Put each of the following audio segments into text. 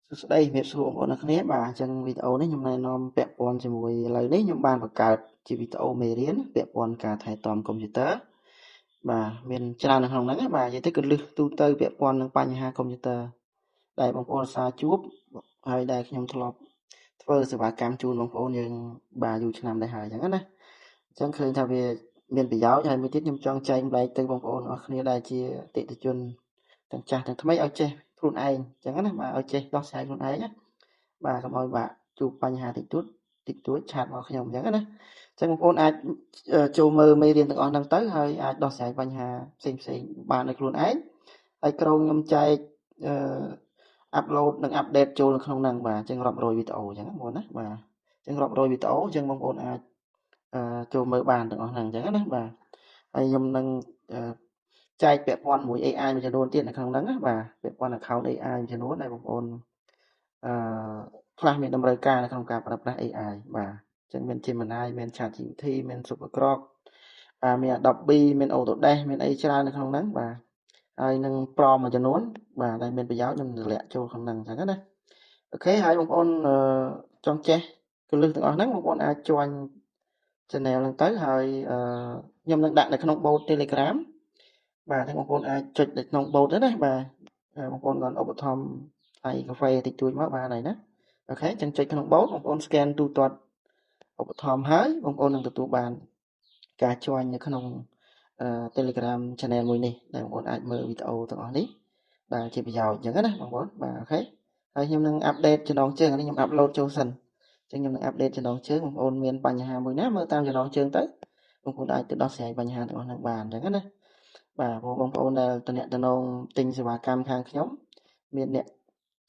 សួស្តីជំរាបសួរបងប្អូនអ្នកគ្នាបាទអញ្ចឹងវីដេអូនេះខ្ញុំណែនាំពាក់ព័ន្ធជាមួយឥឡូវនេះខ្ញុំបានបង្កើតជាវីដេអូមេរៀនពាក់ព័ន្ធការថែទាំកុំព្យូទ័របាទមានច្រើននៅក្នុងហ្នឹងណាបាទនិយាយទៅគន្លឹះទូទៅពាក់ព័ន្ធនឹងបញ្ហាកុំព្យូទ័រដែលបងប្អូនសារជួបហើយដែលខ្ញុំធ្លាប់ធ្វើសេវាកម្មជូនបងប្អូនយើងបាទយូរឆ្នាំដែរហើយអញ្ចឹងណាអញ្ចឹងឃើញថាវាមានប្រយោជន៍ហើយមួយទៀតខ្ញុំចង់ចែកម្លែកទៅបងប្អូនអរគ្នាដែលជាអតិថិជនទាំងចាស់ទាំងថ្មីឲ្យចេះខ្លួនឯងអញ្ចឹងណាបាទឲ្យចេះដោះស្រាយខ្លួនឯងណាបាទកុំឲ្យបាក់ជួបបញ្ហាតិចតួចឆាតមកខ្ញុំអញ្ចឹងណាអញ្ចឹងបងប្អូនអាចចូលមើលមេរៀនទាំងអស់ហ្នឹងទៅហើយអាចដោះស្រាយបញ្ហាផ្សេងបានដោយខ្លួនឯងហើយក្រុមខ្ញុំចែកអាប់ឡូតនិងអាប់ដេតចូលនៅក្នុងហ្នឹងបាទអញ្ចឹងរាប់រយវីដេអូអញ្ចឹងបងប្អូនណាបាទអញ្ចឹងរាប់រយវីដេអូអញ្ចឹងបងប្អូនអាចចូលមើលបានទាំងអស់ហ្នឹងអញ្ចឹងណាបាទហើយខ្ញុំនឹងចែកពាក់ព័ន្ធមួយ AI មួយចំនួនទៀតនៅក្នុងហ្នឹងណាបាទពាក់ព័ន្ធ account AI មួយចំនួនដែលបងប្អូនអឺខ្លះមានតម្រូវការនៅក្នុងការប្រើប្រាស់ AI បាទអញ្ចឹងមាន Gemini មាន ChatGPT មាន SuperGrok មាន Adobe មាន Autodesk មានអីច្រើននៅក្នុងហ្នឹងបាទហើយនឹង prompt មួយចំនួនបាទដែលមានប្រយោជន៍ខ្ញុំលាក់ចូលក្នុងហ្នឹងអញ្ចឹងណាអូខេហើយបងប្អូនចង់ចេះគន្លឹះទាំងអស់ហ្នឹងបងប្អូនអាច join channel ហ្នឹងទៅហើយខ្ញុំនឹងដាក់នៅក្នុង bot Telegram បាទហើយបងប្អូនអាចចុចនៅក្នុង bot ហ្នឹងណាបាទបងប្អូនគាត់ឧបត្ថម្ភថ្លៃកាហ្វេតិចតួចមកបានហើយណាអូខេអញ្ចឹងចុចក្នុង bot បងប្អូន scan ទូទាត់ឧបត្ថម្ភហើយបងប្អូននឹងទទួលបានការ join នៅក្នុងTelegram channel មួយនេះដែលបងប្អូនអាចមើលវីដេអូទាំងអស់នេះបាទជាប្រយោជន៍អញ្ចឹងណាបងប្អូនបាទអូខេហើយខ្ញុំនឹងអាប់ដេតចំណងជើងនេះខ្ញុំអាប់ឡូតចូលសិនអញ្ចឹងខ្ញុំនឹងអាប់ដេតចំណងជើងបងប្អូនមានបញ្ហាមួយណាមើលតាមចំណងជើងទៅបងប្អូនអាចទៅដោះស្រាយបញ្ហាទាំងអស់ហ្នឹងបានអញ្ចឹងណាបាទបងប្អូនដែលតំណទិញសេវាកម្មខាងខ្ញុំមានអ្នក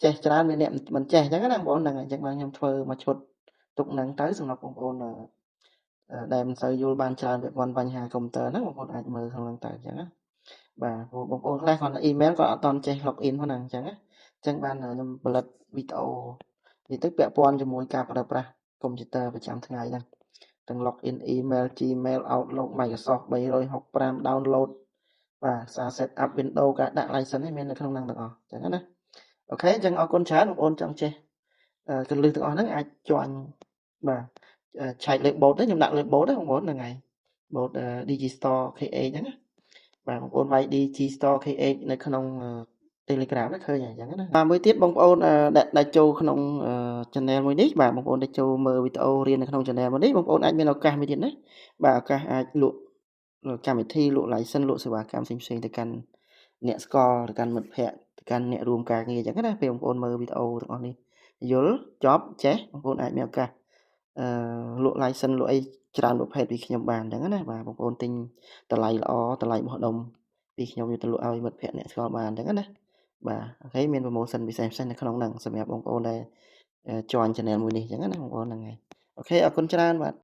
ចេះច្រើនមានអ្នកមិនចេះអញ្ចឹងណាបងប្អូនហ្នឹងអញ្ចឹងបានខ្ញុំធ្វើមកឈុតទុកហ្នឹងទៅសម្រាប់បងប្អូនដែលមិនសូវយល់បានច្រើនពាក់ព័ន្ធបញ្ហាកុំព្យូទ័រហ្នឹងបងប្អូនអាចមើលក្នុងហ្នឹងទៅអញ្ចឹងណាបាទបងប្អូនខ្លះគាត់ email គាត់អត់តន់ចេះ login ហ្នឹងអញ្ចឹងណាអញ្ចឹងបានខ្ញុំផលិតវីដេអូនិយាយទៅពាក់ព័ន្ធជាមួយការប្រើប្រាស់កុំព្យូទ័រប្រចាំថ្ងៃហ្នឹងទាំង login email Gmail Outlook Microsoft 365 download បាទសារ set up Windows ការដាក់ license នេះមាននៅក្នុងហ្នឹងទាំងអស់អញ្ចឹងណាអូខេអញ្ចឹងអរគុណច្រើនបងប្អូនចង់ចេះគន្លឹះទាំងអស់ហ្នឹងអាច join បាទឆែកលើ bot ខ្ញុំដាក់លើ bot ហ្នឹងបងប្អូនហ្នឹងហើយ bot Digistore KH ហ្នឹងណាបាទបងប្អូនវាយ Digistore KH នៅក្នុង Telegram ហ្នឹងឃើញហើយអញ្ចឹងណាបាទមួយទៀតបងប្អូនដែលចូលក្នុង channel មួយនេះបាទបងប្អូនដែលចូលមើលវីដេអូរៀននៅក្នុង channel មួយនេះបងប្អូនអាចមានឱកាសមួយទៀតណាបាទឱកាសអាចលក់កម្មវិធីលក់ license លក់សេវាកម្មផ្សេងៗទៅកាន់អ្នកស្គាល់ទៅកាន់មិត្តភ័ក្តិទៅកាន់អ្នករួមការងារអញ្ចឹងណាពេលបងប្អូនមើលវីដេអូទាំងអស់នេះយល់ចប់ចេះបងប្អូនអាចមានឱកាសលក់ license លក់អីច្រើនប្រភេទពីខ្ញុំបានអញ្ចឹងណាបាទបងប្អូនទិញតម្លៃល្អតម្លៃបោះដុំពីខ្ញុំយកទៅលក់ឲ្យមិត្តភ័ក្តិអ្នកស្គាល់បានអញ្ចឹងណាបាទអូខេមាន promotion ពិសេសៗនៅក្នុងហ្នឹងសម្រាប់បងប្អូនដែល join channel មួយនេះអញ្ចឹងណាបងប្អូនហ្នឹងហើយអូខេអរគុណច្រើនបាទ